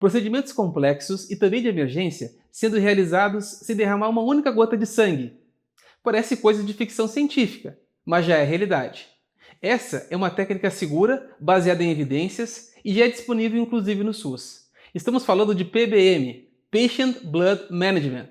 Procedimentos complexos e também de emergência sendo realizados sem derramar uma única gota de sangue. Parece coisa de ficção científica, mas já é realidade. Essa é uma técnica segura, baseada em evidências e já é disponível inclusive no SUS. Estamos falando de PBM, Patient Blood Management.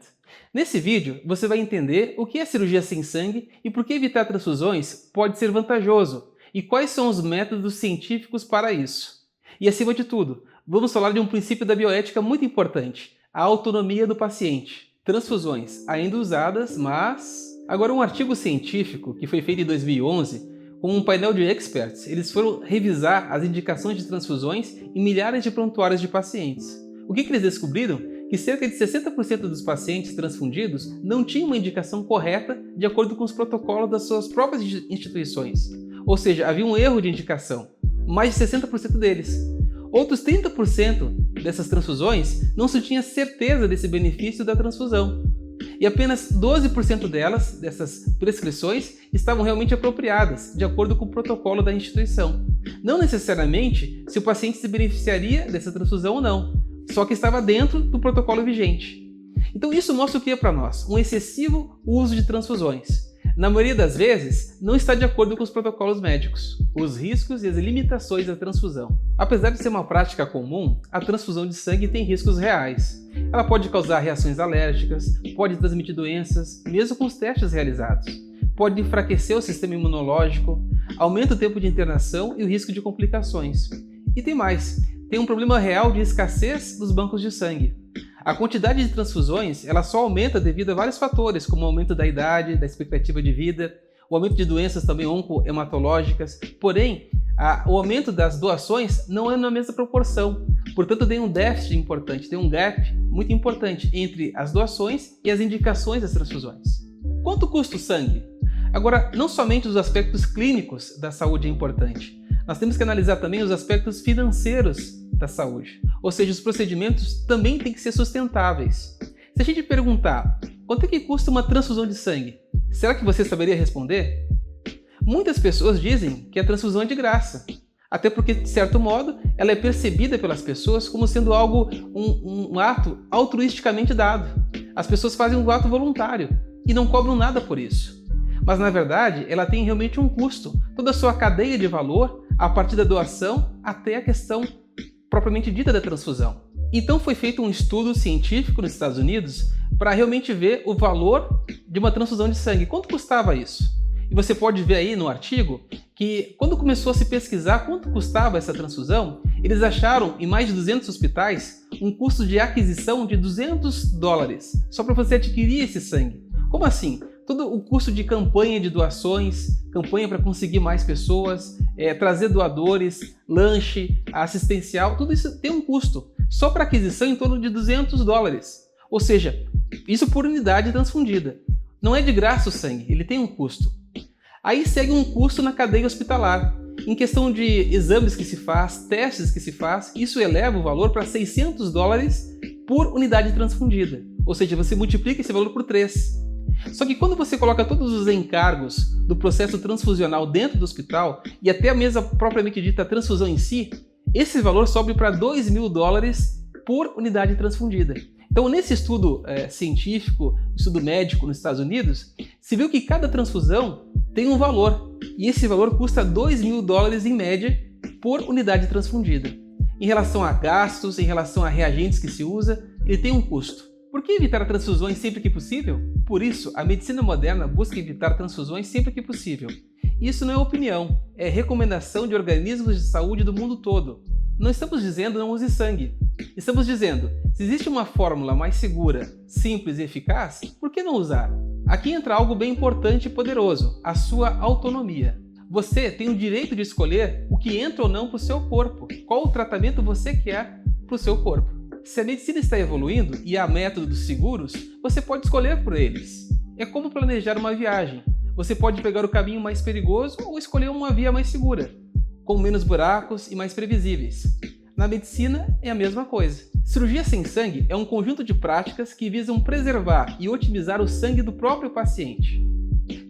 Nesse vídeo você vai entender o que é cirurgia sem sangue e por que evitar transfusões pode ser vantajoso e quais são os métodos científicos para isso. E acima de tudo, vamos falar de um princípio da bioética muito importante, a autonomia do paciente. Transfusões ainda usadas, mas... Agora, um artigo científico que foi feito em 2011 com um painel de experts, eles foram revisar as indicações de transfusões em milhares de prontuários de pacientes. O que eles descobriram? Que cerca de 60% dos pacientes transfundidos não tinham uma indicação correta de acordo com os protocolos das suas próprias instituições. Ou seja, havia um erro de indicação, mais de 60% deles. Outros 30% dessas transfusões não se tinha certeza desse benefício da transfusão. E apenas 12% dessas prescrições, estavam realmente apropriadas, de acordo com o protocolo da instituição. Não necessariamente se o paciente se beneficiaria dessa transfusão ou não, só que estava dentro do protocolo vigente. Então isso mostra o que é para nós? Um excessivo uso de transfusões. Na maioria das vezes, não está de acordo com os protocolos médicos, os riscos e as limitações da transfusão. Apesar de ser uma prática comum, a transfusão de sangue tem riscos reais. Ela pode causar reações alérgicas, pode transmitir doenças, mesmo com os testes realizados. Pode enfraquecer o sistema imunológico, aumenta o tempo de internação e o risco de complicações. E tem mais, tem um problema real de escassez dos bancos de sangue. A quantidade de transfusões ela só aumenta devido a vários fatores, como o aumento da idade, da expectativa de vida, o aumento de doenças também oncohematológicas. Porém, o aumento das doações não é na mesma proporção. Portanto, tem um déficit importante, tem um gap muito importante entre as doações e as indicações das transfusões. Quanto custa o sangue? Agora, não somente os aspectos clínicos da saúde é importante. Nós temos que analisar também os aspectos financeiros da saúde. Ou seja, os procedimentos também têm que ser sustentáveis. Se a gente perguntar, quanto é que custa uma transfusão de sangue? Será que você saberia responder? Muitas pessoas dizem que a transfusão é de graça. Até porque, de certo modo, ela é percebida pelas pessoas como sendo algo, um ato altruisticamente dado. As pessoas fazem um ato voluntário e não cobram nada por isso. Mas, na verdade, ela tem realmente um custo. Toda a sua cadeia de valor, a partir da doação até a questão propriamente dita da transfusão. Então foi feito um estudo científico nos Estados Unidos para realmente ver o valor de uma transfusão de sangue. Quanto custava isso? E você pode ver aí no artigo que quando começou a se pesquisar quanto custava essa transfusão, eles acharam em mais de 200 hospitais um custo de aquisição de $200 só para você adquirir esse sangue. Como assim? Todo o custo de campanha de doações, campanha para conseguir mais pessoas, trazer doadores, lanche, assistencial, tudo isso tem um custo. Só para aquisição em torno de $200. Ou seja, isso por unidade transfundida. Não é de graça o sangue, ele tem um custo. Aí segue um custo na cadeia hospitalar. Em questão de exames que se faz, testes que se faz, isso eleva o valor para $600 por unidade transfundida. Ou seja, você multiplica esse valor por 3. Só que quando você coloca todos os encargos do processo transfusional dentro do hospital e até a mesa propriamente dita transfusão em si, esse valor sobe para $2.000 por unidade transfundida. Então, nesse estudo científico, estudo médico nos Estados Unidos, se viu que cada transfusão tem um valor e esse valor custa $2.000 em média por unidade transfundida. Em relação a gastos, em relação a reagentes que se usa, ele tem um custo. Por que evitar transfusões sempre que possível? Por isso, a medicina moderna busca evitar transfusões sempre que possível. Isso não é opinião, é recomendação de organismos de saúde do mundo todo. Não estamos dizendo não use sangue. Estamos dizendo, se existe uma fórmula mais segura, simples e eficaz, por que não usar? Aqui entra algo bem importante e poderoso, a sua autonomia. Você tem o direito de escolher o que entra ou não para o seu corpo, qual o tratamento você quer para o seu corpo. Se a medicina está evoluindo e há métodos seguros, você pode escolher por eles. É como planejar uma viagem. Você pode pegar o caminho mais perigoso ou escolher uma via mais segura, com menos buracos e mais previsíveis. Na medicina é a mesma coisa. Cirurgia sem sangue é um conjunto de práticas que visam preservar e otimizar o sangue do próprio paciente.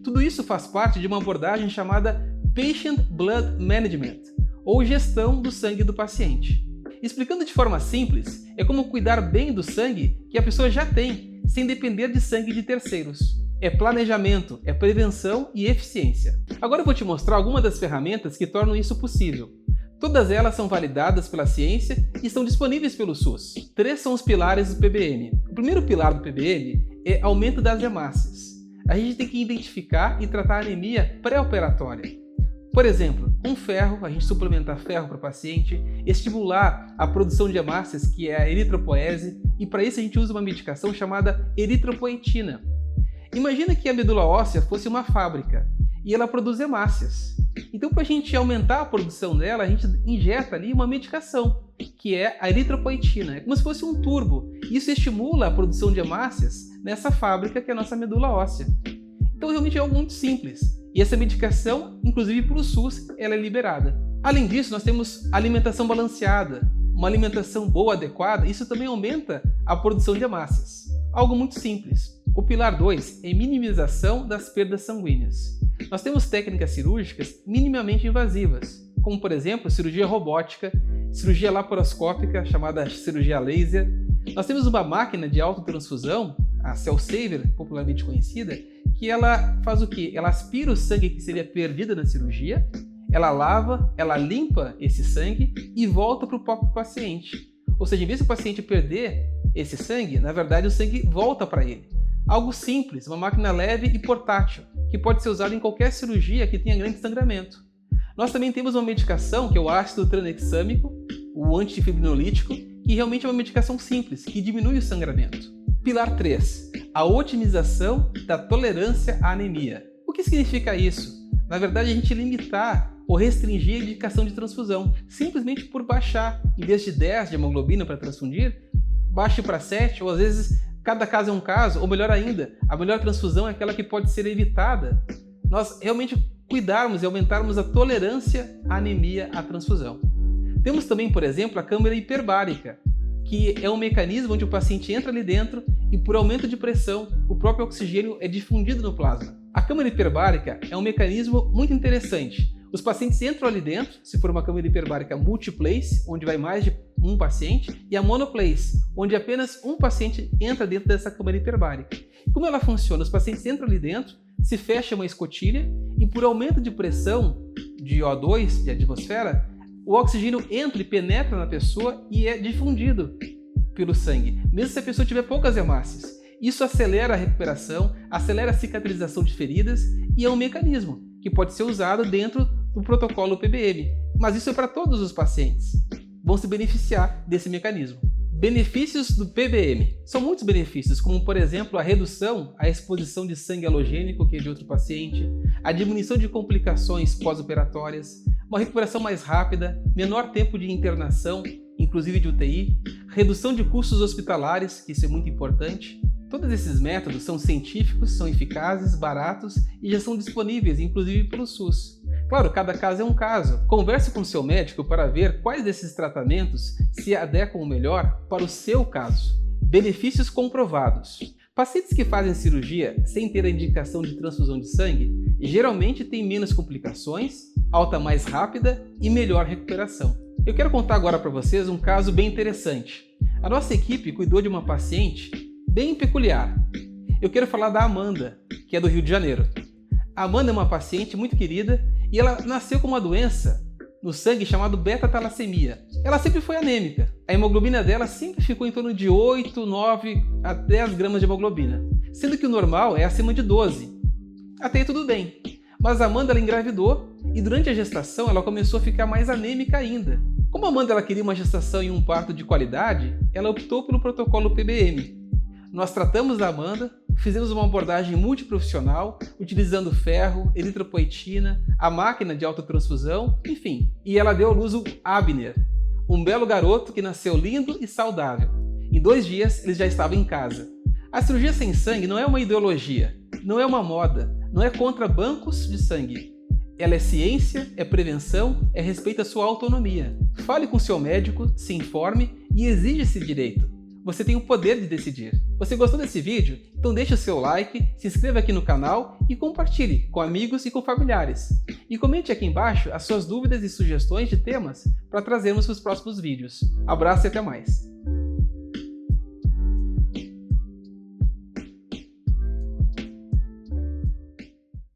Tudo isso faz parte de uma abordagem chamada Patient Blood Management, ou gestão do sangue do paciente. Explicando de forma simples, é como cuidar bem do sangue que a pessoa já tem, sem depender de sangue de terceiros. É planejamento, é prevenção e eficiência. Agora eu vou te mostrar algumas das ferramentas que tornam isso possível. Todas elas são validadas pela ciência e estão disponíveis pelo SUS. 3 são os pilares do PBM. O primeiro pilar do PBM é aumento das hemácias. A gente tem que identificar e tratar a anemia pré-operatória. Por exemplo, com ferro, a gente suplementar ferro para o paciente, estimular a produção de hemácias, que é a eritropoese, e para isso a gente usa uma medicação chamada eritropoetina. Imagina que a medula óssea fosse uma fábrica e ela produz hemácias. Então, para a gente aumentar a produção dela, a gente injeta ali uma medicação, que é a eritropoetina. É como se fosse um turbo. Isso estimula a produção de hemácias nessa fábrica que é a nossa medula óssea. Então, realmente é algo muito simples. E essa medicação, inclusive para o SUS, ela é liberada. Além disso, nós temos alimentação balanceada. Uma alimentação boa, adequada, isso também aumenta a produção de hemácias. Algo muito simples. O pilar 2 é minimização das perdas sanguíneas. Nós temos técnicas cirúrgicas minimamente invasivas, como por exemplo cirurgia robótica, cirurgia laparoscópica chamada cirurgia laser. Nós temos uma máquina de autotransfusão, a Cell Saver, popularmente conhecida, que ela faz o quê? Ela aspira o sangue que seria perdido na cirurgia, ela lava, ela limpa esse sangue e volta para o próprio paciente. Ou seja, em vez do paciente perder esse sangue, na verdade o sangue volta para ele. Algo simples, uma máquina leve e portátil, que pode ser usada em qualquer cirurgia que tenha grande sangramento. Nós também temos uma medicação, que é o ácido tranexâmico, o antifibrinolítico, que realmente é uma medicação simples, que diminui o sangramento. Pilar 3. A otimização da tolerância à anemia. O que significa isso? Na verdade, a gente limitar ou restringir a indicação de transfusão, simplesmente por baixar, em vez de 10 de hemoglobina para transfundir, baixe para 7, ou às vezes cada caso é um caso, ou melhor ainda, a melhor transfusão é aquela que pode ser evitada. Nós realmente cuidarmos e aumentarmos a tolerância à anemia à transfusão. Temos também, por exemplo, a câmara hiperbárica, que é um mecanismo onde o paciente entra ali dentro e por aumento de pressão, o próprio oxigênio é difundido no plasma. A câmara hiperbárica é um mecanismo muito interessante. Os pacientes entram ali dentro, se for uma câmara hiperbárica multiplace, onde vai mais de um paciente, e a monoplace, onde apenas um paciente entra dentro dessa câmara hiperbárica. Como ela funciona? Os pacientes entram ali dentro, se fecha uma escotilha e por aumento de pressão de O2, de atmosfera, o oxigênio entra e penetra na pessoa e é difundido pelo sangue, mesmo se a pessoa tiver poucas hemácias. Isso acelera a recuperação, acelera a cicatrização de feridas e é um mecanismo que pode ser usado dentro do protocolo PBM. Mas isso é para todos os pacientes. Vão se beneficiar desse mecanismo. Benefícios do PBM. São muitos benefícios, como por exemplo a redução à exposição de sangue halogênico que é de outro paciente, a diminuição de complicações pós-operatórias, uma recuperação mais rápida, menor tempo de internação, inclusive de UTI, redução de custos hospitalares, que isso é muito importante. Todos esses métodos são científicos, são eficazes, baratos e já são disponíveis, inclusive pelo SUS. Claro, cada caso é um caso. Converse com o seu médico para ver quais desses tratamentos se adequam melhor para o seu caso. Benefícios comprovados. Pacientes que fazem cirurgia sem ter a indicação de transfusão de sangue geralmente têm menos complicações, alta mais rápida e melhor recuperação. Eu quero contar agora para vocês um caso bem interessante. A nossa equipe cuidou de uma paciente bem peculiar. Eu quero falar da Amanda, que é do Rio de Janeiro. A Amanda é uma paciente muito querida e ela nasceu com uma doença no sangue chamada beta-talassemia. Ela sempre foi anêmica. A hemoglobina dela sempre ficou em torno de 8, 9 a 10 gramas de hemoglobina, sendo que o normal é acima de 12. Até aí tudo bem. Mas a Amanda ela engravidou e durante a gestação ela começou a ficar mais anêmica ainda. Como a Amanda ela queria uma gestação e um parto de qualidade, ela optou pelo protocolo PBM. Nós tratamos a Amanda, fizemos uma abordagem multiprofissional, utilizando ferro, eritropoetina, a máquina de autotransfusão, enfim. E ela deu à luz o Abner, um belo garoto que nasceu lindo e saudável. Em 2 dias, ele já estava em casa. A cirurgia sem sangue não é uma ideologia, não é uma moda, não é contra bancos de sangue. Ela é ciência, é prevenção, é respeito à sua autonomia. Fale com seu médico, se informe e exija esse direito. Você tem o poder de decidir. Você gostou desse vídeo? Então deixe o seu like, se inscreva aqui no canal e compartilhe com amigos e com familiares. E comente aqui embaixo as suas dúvidas e sugestões de temas para trazermos para os próximos vídeos. Abraço e até mais!